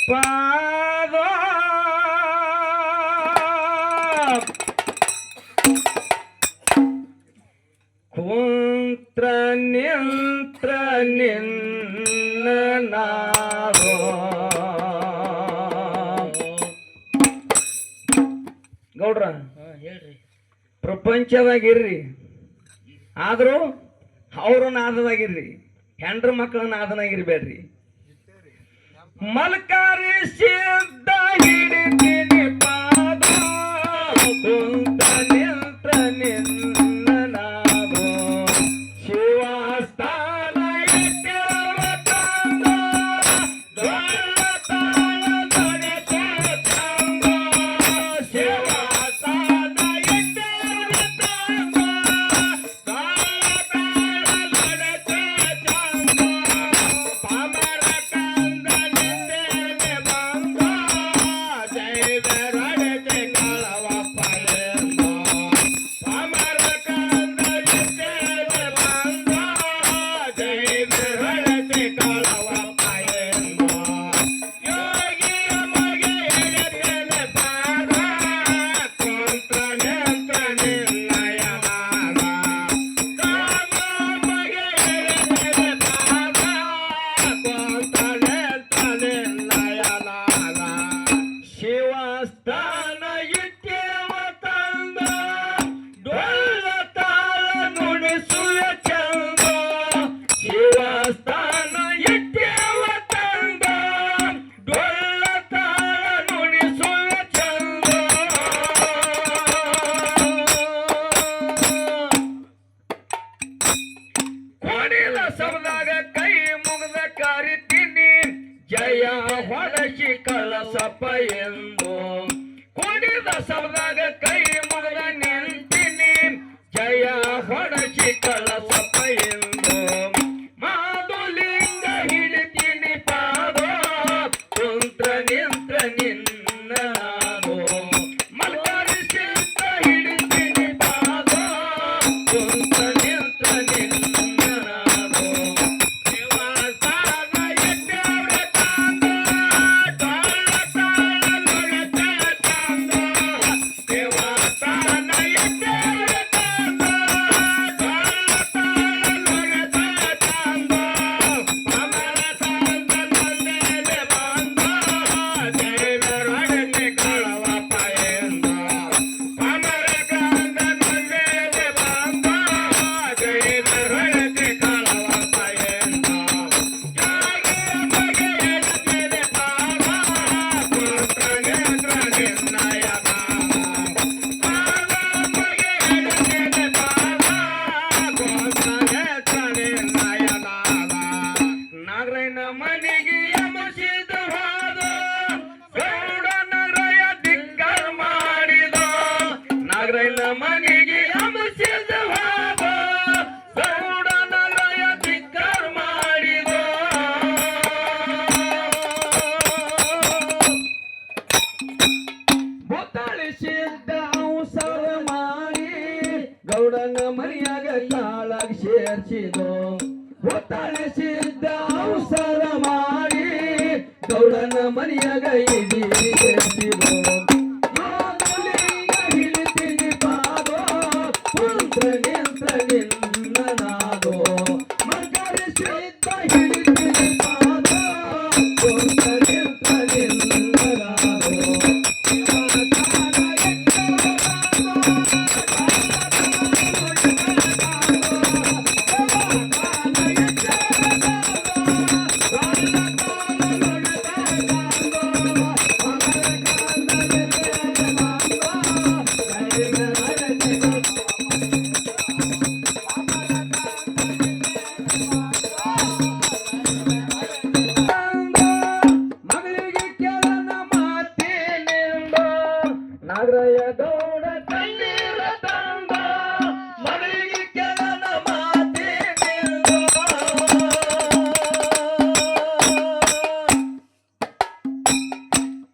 ಪಾದ ಕುಂತ್ರ ನಿಂತ್ರ ನಿನ್ನ ನಾದೋ ಗೌಡ್ರ ಹೇಳ್ರಿ. ಪ್ರಪಂಚದಾಗಿರ್ರಿ ಆದರೂ ಅವರು ನಾದದಾಗಿರ್ರಿ, ಹೆಂಡ್ರ ಮಕ್ಕಳ ನಾದನಾಗಿರ್ಬೇಡ್ರಿ. ಮಲ್ಕಾರಿ ಸಿದ್ಧ ಹಿಡಿತೀನಿ ಪಾದ ಕುಂತ ನಿಂತ್ರ ನಿನ್ನ ನಾದೋ ಶಿವಸ್ಥಾನ ಇಟ್ಟಿರುವ ತಂದ ದೊಡ್ಡ ತಾಳ ದೊರೆತ ಚಂದ ಶಿವಸ್ಥಾನ ಇಟ್ಟಿರುವ ತಂದ ದೊಡ್ಡ ತಾಳ ದೊರೆತ ಚಂದ ಪಾಮರ ಕಂದ ನಿಂದೇನೆ ಬಂದ ಜೈವರೊಡೆತೆ ಕಳವಪ್ಪ ಎಂದ ಪಾಮರ ಕಂದ ನಿಂದೇನೆ ಬಂದ ಜೈವರೊಡೆತೆ ಕಳವಪ್ಪ ಎಂದ ಯೋಗಿಯ ಮಗೆ ಹಿಡಿದೆಲೆ ಪಾದ ಕುಂತ್ರ ನಿಂತ್ರ ನಿನ್ನಯ ನಾದ ಮಗೆ ಹಿಡಿದೆಲೆ ಪಾದ ಕುಂತ್ರ ನಿಂತ್ರ ನಿನ್ನಯ ನಾದ ಶಿವಸ್ಥಾನ ಇಟ್ಟೇವ ತಂದ ಡೊಳ್ಳ ತಾಳ ನುಡಿಸುವ ಚಂದ ಶಿವಸ್ಥಾನ ಇಟ್ಟೇವ ತಂದ ಡೊಳ್ಳ ತಾಳ ನುಡಿಸುವ ಚಂದ ಕೊಡಿಲ ಸಬದಾಗ ಕೈ ಮುಗ್ದ ಕರಿತೀನಿ ಜಯ ಹೊಳಸಿ ಕಳಸಪ್ಪ ಎಂದು ಕುಡಿದ ಸಬದಾಗ ಕೈ ಮುಗ್ದ ನಿಂತೀನಿ ಜಯ ಹೊಳಸಿ ಕಳಸಪ್ಪ ಎಂದು ಮಾದುಲಿಂಗ ಹಿಡಿತೀನಿ ಪಾದ ಕುಂತ್ರ ನಿಂತ್ರ ನಿನ್ನ ನಾದೋ ಮಲ್ಕಾರಿ ಸಿದ್ಧ ಹಿಡಿತೀನಿ ಪಾದ ಕುಂತ್ರ ನಿಂತ್ರ ನಿನ್ನ ನಾದೋ ಶಿವಸ್ಥಾನ ಇಟ್ಟವ್ರ ತಂದ ಡೊಳ್ಳ ತಾಳ ನುಡಿತ ಚಂದ ಶಿವಸ್ಥಾನ ಇಟ್ಟವ್ರ ತಂದ ಡೊಳ್ಳ ತಾಳ ನುಡಿತ ಚಂದ ಅಮರ ತಂದ ನಂದೇನೆ ಬಂದ ದೇವರೊಡನೆ ಕಳವಪ್ಪ ಎಂದ ಅಮರ ಕಂದ ನಂದೇನೆ ಬಂದ ದೇವರೊಡನೆ ಕಳವಪ್ಪ ಎಂದ ಯಾಗಿಯ ಬಗೆ ಎಡತೆಲೆ ಪಾದ ಕುಂತ್ರ ನೇತ್ರ ನಿರ್ಣಯ ನಾದ ಪಾದ ಬಗೆ ಎಡತೆಲೆ ಪಾದ ಕುಂತ್ರ ನೇತ್ರ ನಿರ್ಣಯ ನಾದ ನಾಗರಯ್ಯನ ಮನೆಗೆ ಯಮಸಿದ ಹೋದ ಗೌಡನ ರಯ ಧಿಕ್ಕಾರ ಮಾಡಿದ ನಾಗರಯ್ಯನ ಮನೆಗೆ ಯಮಸಿದ ಹೋದ ಗೌಡನ ರಯ ಧಿಕ್ಕಾರ ಮಾಡಿದ ಬೊತ್ತಳಿಸಿದ್ದ ಅವಸರ ಮಾಡಿ ಗೌಡನ ಮನೆಯಾಗ ಕಾಳಾಗ ಸೇರ್ಸಿದೋ ಬೊತ್ತಳಿಸಿದ್ದ ಅವಸರ ಮಾಡಿ ಗೌಡನ ಮನೆಯಾಗ ಇಡಿ ಸೇರ್ಸಿದೋ ಮಾದುಲಿಂಗ ಹಿಡಿತೀನಿ ಪಾದ ಕುಂತ್ರ ನಿಂತ್ರ ನಿನ್ನ ನಾದೋ ಮಲ್ಕಾರಿ ಸಿದ್ಧ ಹಿಡಿತೀನಿ ಪಾದ ಕುಂತ್ರ ನಿಂತ್ರ ನಿನ್ನ ನಾದೋ ಶಿವಸ್ಥಾನ ಇಟ್ಟವ್ರ ಮಗಳಿಗೆ ಕೆಳನ ಮಾತೇನೆಂದ ನಾಗರಯ್ಯ ಗೌಡ ತಣ್ಣೀರ ತಂದ ಮಗಳಿಗೆ ಕೆಳನ ಮಾತೇನೆಂದ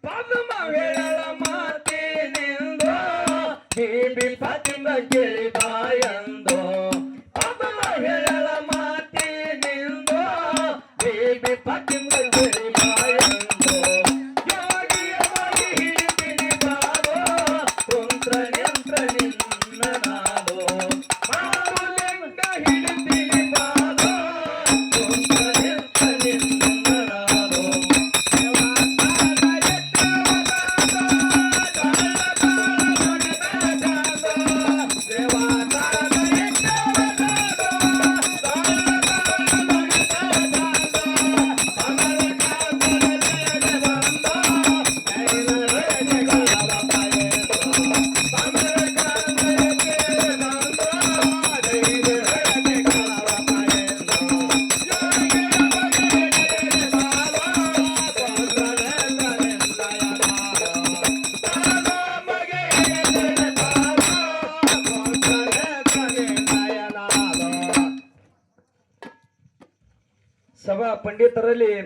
ಪದ್ಮ ಹೇಳಲ ಮಾತೇನೆಂದ ಬೀಬಿ ಫಾತಿಮ ಕೇಳಿ ಬಾಯಂದೋ ಪದ್ಮ ಹೇಳಲ ಮಾತೇನೆಂದ ಬೀಬಿ ಫಾತಿಮ ಕೇಳಿ ಬಾಯಂದೋ ಸಭಾ ಪಂಡಿತರಲ್ಲಿ